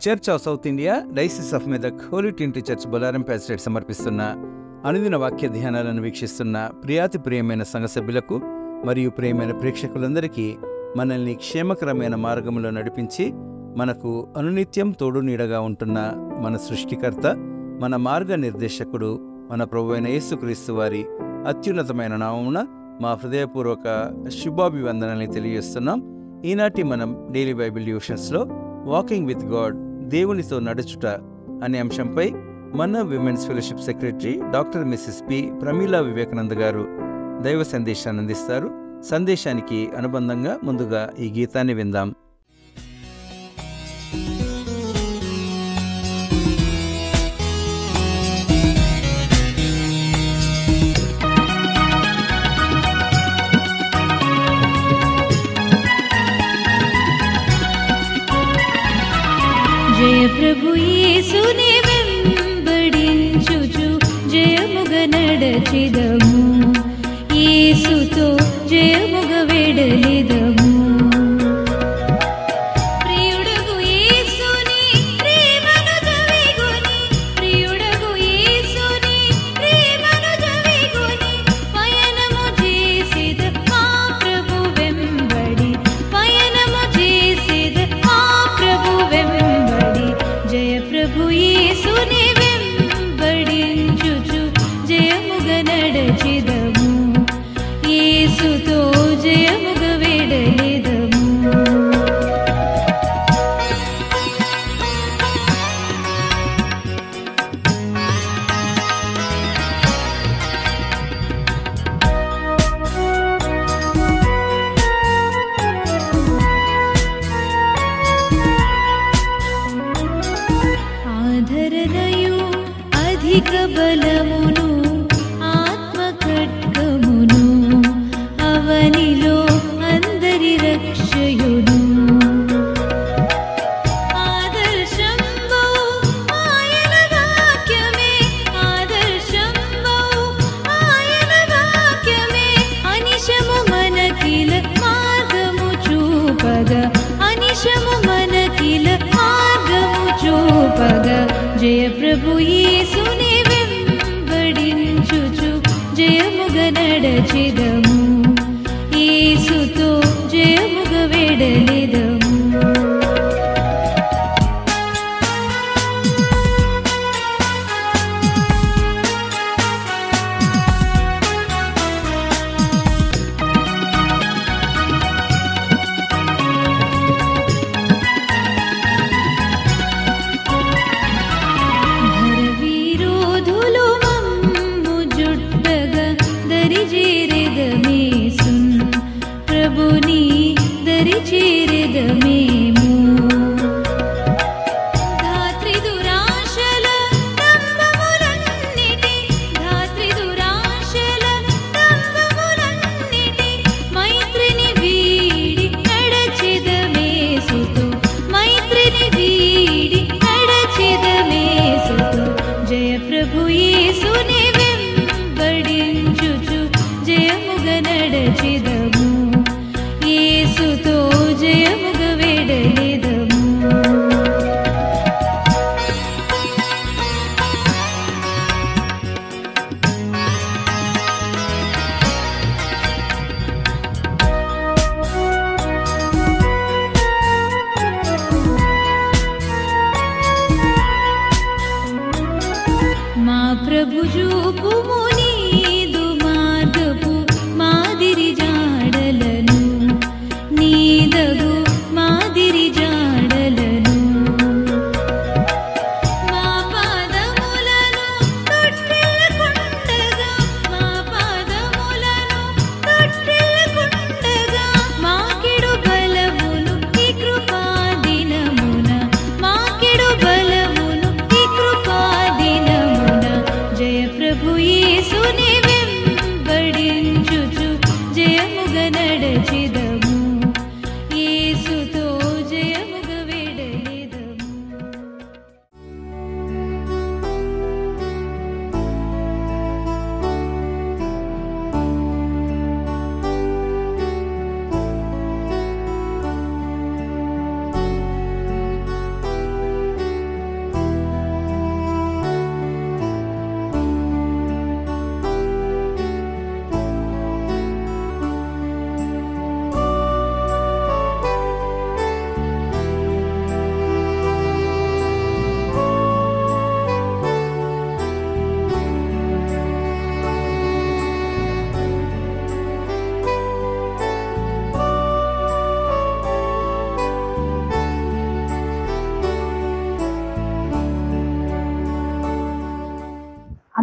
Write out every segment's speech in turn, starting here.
Church of South India Diocese of Medak Holy Trinity Church Bolarum pastorate సమర్పిస్తున్న అనుదిన వాక్య ధ్యానాలను వీక్షిస్తున్న ప్రియాతి ప్రియమైన సంఘ సభ్యులకు మరియు ప్రియమైన ప్రేక్షకులందరికీ మనల్ని క్షేమకరమైన మార్గంలో నడిపించి మనకు అనునిత్యం తోడు నీడగా ఉంటున్న మన సృష్టికర్త, మన మార్గనిర్దేశకుడు, మన ప్రభువైన యేసుక్రీస్తు వారి అత్యున్నతమైన నామమున మా హృదయపూర్వక శుభాభివందనాన్ని తెలియజేస్తున్నాం. ఈనాటి మనం డైలీ బైబిల్ డివోషన్స్లో వాకింగ్ విత్ గాడ్, దేవునితో నడుచుట అనే అంశంపై మన women's fellowship secretary doctor missus P Pramila Vivekananda garu దైవ సందేశాన్ని అందిస్తారు. సందేశానికి అనుబంధంగా ముందుగా ఈ గీతాన్ని విందాం. జయ ప్రభు యేసుని వెంబడించుచు జయముగ నడచెదము, యేసుతో జయముగ వెడలెదము. ప్రియుడగు యేసుని ప్రేమను జవిగొని, ప్రియుడగు యేసుని ప్రేమను జవిగొని పయనము చేసెద మా ప్రభు వెంబడి, పయనము చేసెద మా ప్రభు వెంబడి. జయ ప్రభు యేసుని వెంబడించుచు జయముగ నడచెదము, యేసుతో జయముగ వెడలెదము. ఆధరణయు అధిక బలమును ఆత్మ ఖడ్గమును, అవనిలో అందరి రక్షయును. ఆదర్శంబు ఆయన వాక్యమే, ఆదర్శంబు ఆయన వాక్యమే, అనిశము మనకిల మార్గము చూపగా, అనిశము మనకిల మార్గము చూపగా. జయ ప్రభు యేసుని వెంబడించుచు జయముగ నడచెదము, యేసుతో జయముగ వెడలెదము. ధరవీరోధులు మమ్ము జుట్టగా దరిచేరెదమేసున్, ప్రభుని దరిచేరెదమేము. ధాత్రి దురాశల దంభములన్నిటి, ధాత్రి దురాశల దంభములన్నిటి మైత్రిని వీడి నడచెదమేసుతో, మైత్రిని వీడి నడచెదమేసుతో. జయ ప్రభు యేసుని వెంబడించుచు జయముగ నడచెదము, యేసుతో జయముగ వెడలెదము. మా ప్రభు చూపుము నీదు మార్గపు మాదిరి జాడలను, నీదగు మాదిరి జాడలను. మా పాదములను తొట్టిల్లకుండగా, మా పాదములను తొట్టిల్లకుండగా మాకెడు బలమును ఈ కృపాదినమున, మాకెడు బలమును ఈ కృపాదినమున. జయ ప్రభు యేసు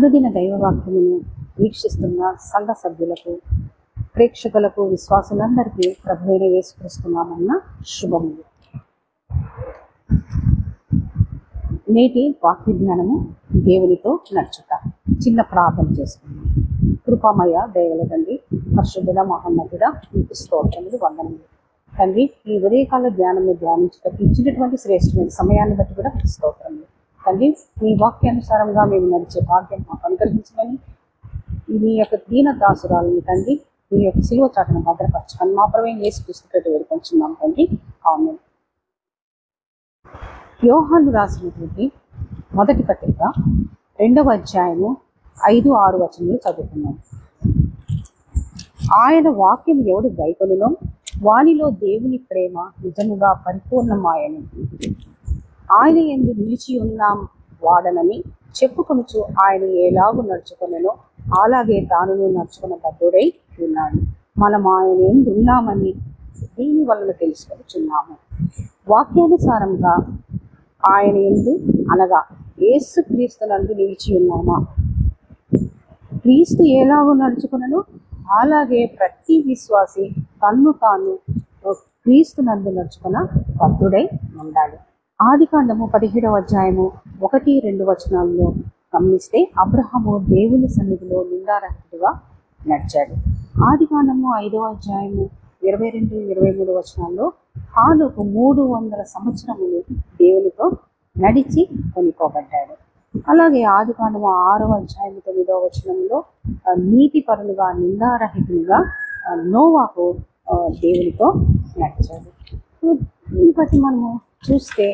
అనుదిన దైవవాక్యమును వీక్షిస్తున్న సంఘ సభ్యులకు, ప్రేక్షకులకు, విశ్వాసులందరికీ ప్రభువైన యేసుక్రీస్తు నామమున శుభములు. నేటి వాక్య జ్ఞానము దేవునితో నడుచుట. చిన్న ప్రార్థన చేసుకుందాం. కృపామయ దయగల తండ్రి, పరిశుద్ధుడ మహోన్నతుడ, మీకు స్తోత్రములు, వందనములు. తండ్రి, ఈ ఉదయకాల ధ్యానము ధ్యానించటకు ఇచ్చినటువంటి శ్రేష్టమైన సమయాన్ని బట్టి కూడా మీకు స్తోత్రములు. తండ్రి, మీ వాక్యానుసారంగా మేము నడిచే భాగ్యం మాకు అనుగ్రహించమని, మీ యొక్క దీన దాసురాలని తండ్రి మీ యొక్క సిలువ చాటును భద్రపరచుకొని మా ప్రభువైన యేసుక్రీస్తు పేరిట వేడుకొంచున్నాం తండ్రి, ఆమేన్. యోహాను రాసినటువంటి మొదటి పత్రిక 2వ అధ్యాయము 5-6 వచనాలు చదువుతున్నాం. ఆయన వాక్యం ఎవడు గైకొనునో వానిలో దేవుని ప్రేమ నిజముగా పరిపూర్ణమాయను. ఆయన యందు నిలిచి ఉన్నాం వాడనని చెప్పుకొనుచు ఆయన ఎలాగూ నడుచుకొనెనో అలాగే తానును నడుచుకున్న బద్ధుడై ఉన్నాడు. మనం ఆయన యందు ఉన్నామని దీని వలన తెలుసుకొనుచున్నాము. వాక్యానుసారంగా ఆయన యందు అనగా యేసు క్రీస్తునందు నిలిచి ఉన్నామా? క్రీస్తు ఎలాగో నడుచుకునను అలాగే ప్రతి విశ్వాసి తన్ను తాను క్రీస్తునందు నడుచుకున్న బద్ధుడై ఉండాలి. ఆదికాండము 17వ అధ్యాయము 1-2 వచనాల్లో గమనిస్తే అబ్రహాము దేవుని సన్నిధిలో నిందారహితుడిగా నడిచాడు. ఆదికాండము 5వ అధ్యాయము 22-23 వచనాల్లో హానోకు 300 సంవత్సరములు దేవునితో నడిచి కొనిపోబడ్డాడు. అలాగే ఆదికాండము 6వ అధ్యాయము 9వ వచనంలో నీతి పరులుగా నిందారహితులుగా నోవాహు దేవునితో నడిచాడు. దీన్ని బట్టి మనము చూస్తే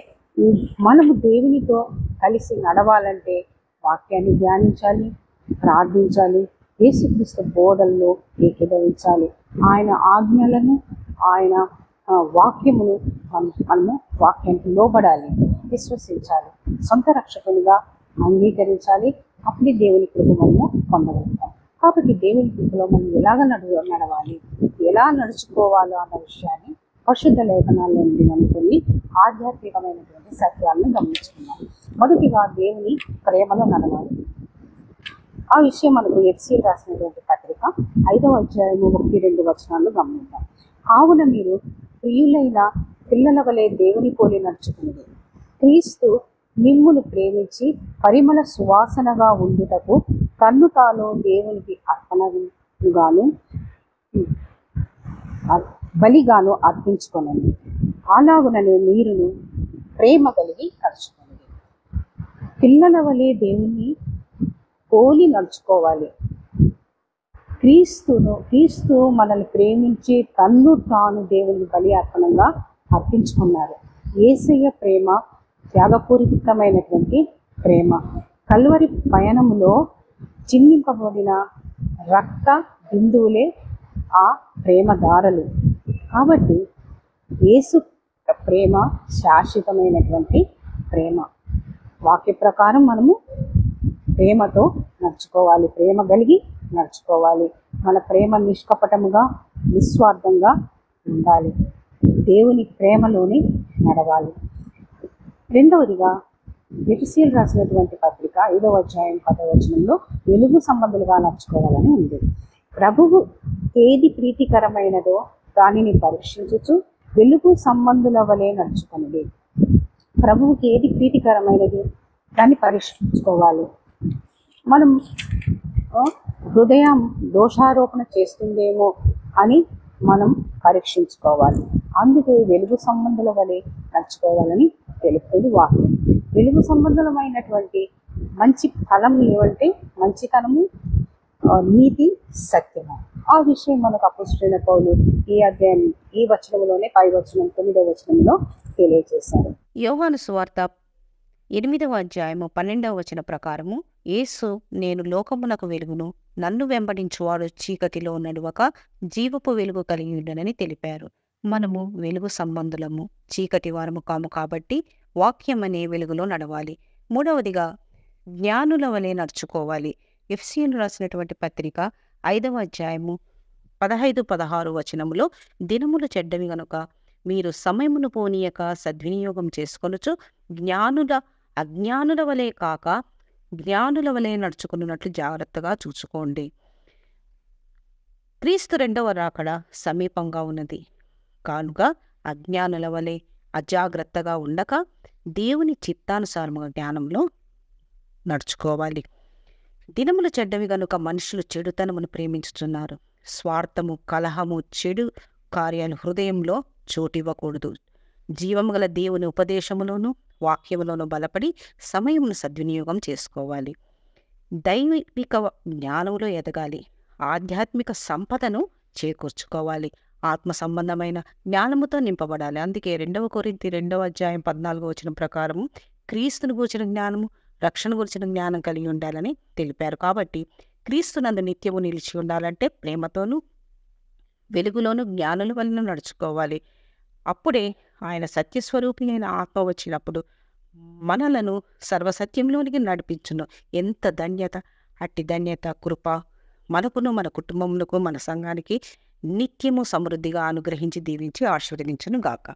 మనము దేవునితో కలిసి నడవాలంటే వాక్యాన్ని ధ్యానించాలి, ప్రార్థించాలి, యేసుక్రీస్తు బోధనలో ఏకీభవించాలి. ఆయన ఆజ్ఞలను, ఆయన వాక్యమును మనము వాక్యానికి లోబడాలి, విశ్వసించాలి, సొంత రక్షకునిగా అంగీకరించాలి. అప్పుడే దేవుని కృప మనము పొందగలుగుతాం. కాబట్టి దేవుని కృపలో మనం ఎలాగ నడవాలి, ఎలా నడుచుకోవాలో అన్న విషయాన్ని పరిశుద్ధ లేఖనాల్లో నుండి మనం కొన్ని ఆధ్యాత్మికమైనటువంటి సత్యాలను గమనించుకున్నాం. మొదటిగా దేవుని ప్రేమలో నడవాలి. ఆ విషయం మనకు ఎఫ్సీలు రాసినటువంటి పత్రిక 5వ అధ్యాయము 1-2 వచనాలు గమనిద్దాం. కావున మీరు ప్రియులైన పిల్లల వలె దేవుని పోలి నడుచుకునేది, క్రీస్తు మిమ్మును ప్రేమించి పరిమళ సువాసనగా ఉండుటకు తన్ను తాను దేవునికి అర్పణగాను బలిగాను అర్పించుకొనండి. అలాగుననే మీరును ప్రేమ కలిగి నడుచుకోండి. పిల్లల వలె దేవుని పోలి నడుచుకోవాలి. క్రీస్తు మనల్ని ప్రేమించి తన్ను తాను దేవుని బలి అర్పణంగా అర్పించుకున్నారు. యేసయ్య ప్రేమ త్యాగపూరితమైనటువంటి ప్రేమ. కల్వరి పయనములో చిందింపబడిన రక్త బిందువులే ఆ ప్రేమ దారలు. కాబట్టి యేసు ప్రేమ శాశ్వతమైనటువంటి ప్రేమ. వాక్య ప్రకారం మనము ప్రేమతో నడుచుకోవాలి, ప్రేమ కలిగి నడుచుకోవాలి. మన ప్రేమ నిష్కపటముగా, నిస్వార్థంగా ఉండాలి. దేవుని ప్రేమలోనే నడవాలి. రెండవదిగా ఎఫెసీయులు రాసినటువంటి పత్రిక 5వ అధ్యాయం 10వ వచనంలో వెలుగు సంబంధులుగా నడుచుకోవాలని ఉంది. ప్రభువు ఏది ప్రీతికరమైనదో దానిని పరీక్షించుచు వెలుగు సంబంధుల వలె నడుచుకున్నది. ప్రభువుకి ఏది ప్రీతికరమైనది దాన్ని పరీక్షించుకోవాలి. మనం హృదయం దోషారోపణ చేస్తుందేమో అని మనం పరీక్షించుకోవాలి. అందుకే వెలుగు సంబంధుల వలె నడుచుకోవాలని తెలుపుతుంది వాక్యం. వెలుగు సంబంధమైనటువంటి మంచి ఫలం ఏమంటే మంచితనము, నీతి, సత్యము. ఆ విషయం మనకు అపోస్తలుడైన పౌలు ఈ అధ్యాయం ఈ వచనంలోనే 5వ వచనం 9వ వచనంలో తెలియజేశారు. యోహాను సువార్త 8వ అధ్యాయము 12వ వచన ప్రకారము యేసు నేను లోకమునకు వెలుగును, నన్ను వెంబడించువాడు చీకటిలో నడువక జీవపు వెలుగు కలిగి ఉండనని తెలిపారు. మనము వెలుగు సంబంధులము, చీకటి వారము కాము. కాబట్టి వాక్యం అనే వెలుగులో నడవాలి. మూడవదిగా జ్ఞానుల వలె నడుచుకోవాలి. ఎఫెసీయులు రాసినటువంటి పత్రిక 5వ అధ్యాయము 15-16 వచనములో దినములు చెడ్డవి గనుక మీరు సమయమును పోనీయక సద్వినియోగం చేసుకొనుచు జ్ఞానుల అజ్ఞానుల వలె కాక జ్ఞానుల వలె నడుచుకున్నట్లు జాగ్రత్తగా చూసుకోండి. క్రీస్తు రెండవ రాకడ సమీపంగా ఉన్నది కానుక అజ్ఞానుల వలె అజాగ్రత్తగా ఉండక దేవుని చిత్తానుసారముగా జ్ఞానంలో నడుచుకోవాలి. దినములు చెడ్డవి గనుక మనుషులు చెడుతనమును ప్రేమించుతున్నారు. స్వార్థము, కలహము, చెడు కార్యాలు హృదయంలో చోటివ్వకూడదు. జీవము గల దేవుని ఉపదేశములోను వాక్యములోను బలపడి సమయమును సద్వినియోగం చేసుకోవాలి. దైవిక జ్ఞానములో ఎదగాలి. ఆధ్యాత్మిక సంపదను చేకూర్చుకోవాలి. ఆత్మ సంబంధమైన జ్ఞానముతో నింపబడాలి. అందుకే 2 కొరింథీ 2:14 ప్రకారము క్రీస్తును గూర్చిన జ్ఞానము, రక్షణ గురించిన జ్ఞానం కలిగి ఉండాలని తెలిపారు. కాబట్టి క్రీస్తునందు నిత్యము నిలిచి ఉండాలంటే ప్రేమతోనూ వెలుగులోను జ్ఞానుల వలన నడుచుకోవాలి. అప్పుడే ఆయన సత్యస్వరూపి అయిన ఆత్మ వచ్చినప్పుడు మనలను సర్వసత్యంలోనికి నడిపించును. ఎంత ధన్యత! అట్టి ధన్యత, కృప మనకును, మన కుటుంబములకు, మన సంఘానికి నిత్యము సమృద్ధిగా అనుగ్రహించి దీవించి ఆశీర్వదించును గాక.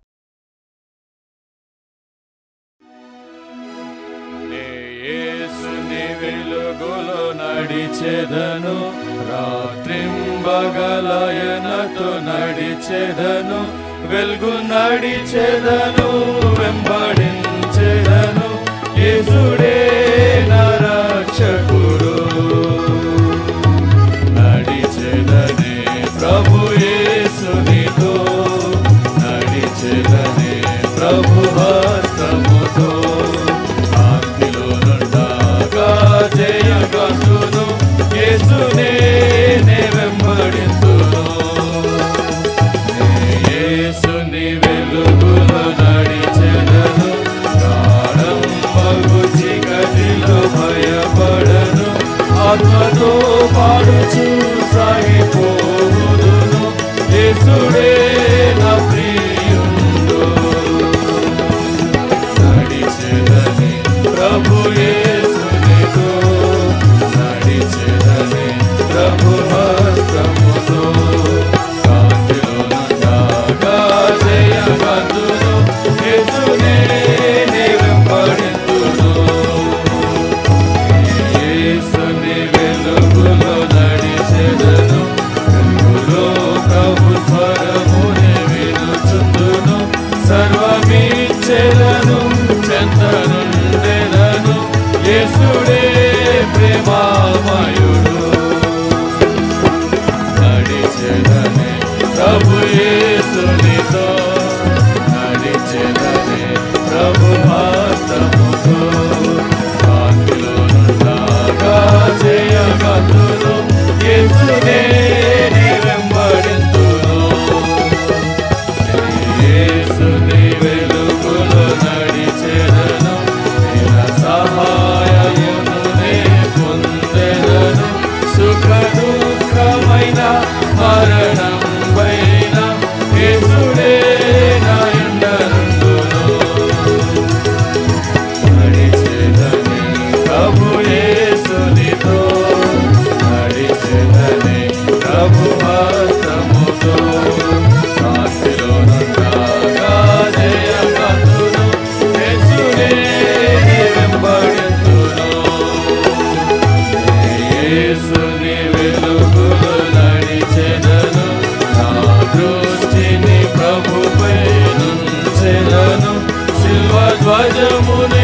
యేసుని వెలుగులో నడిచెదను, రాత్రింబగలయనతో నడిచెదను, వెలుగు నడిచెదను, వెంబడించెదను, యేసుడే నా రక్షకుడు. నడిచెదనే ప్రభు యేసునితో, నడిచెదనే ప్రభు హస్తముతో, జయగతును, యేసునే వెంబడింతును. యేసుని వెలుగులో నడిచెదను, ప్రాణంబగు చీకటిలో భయపడను, ఆత్మతో పాడుచు సాగిపోదును, యేసుడే నా ప్రియుండు. నడిచెదనే ప్రభు నడిచెదనే ప్రభు హస్తముతో, కాంతిలో నుండగా జయగతును, యేసునే వెంబడింతును. యేసుని వెలుగులో నడిచెదను, వెలుగులో ప్రభు స్వరమునే వినుచుందును, సర్వమిచ్చెదను, చెంతనుండెదను, యేసుడే ప్రేమామయుడు. నడిచెదనే ప్రభు యేసునితో, నడిచెదనే ప్రభు హస్తముతో, కాంతిలో నుండగా జయగతును, యేసునే వెంబడింతును. యేసుని వెలుగులో నడిచెదను, సహాయమునే పొందెదను, సుఖ దుఃఖమైన మరణం పైన యేసుడే నా యండనుండును. నడిచెదనే ప్రభు యేసునితో, నడిచెదనే ప్రభు హస్తముతో, కాంతిలో నుండగా జయగతును, యేసునే వెంబడింతును. యేసుని వెలుగులో నడిచెదను, నా దృష్టిని ప్రభుపై నుంచెదను, సిల్వ ధ్వజమునే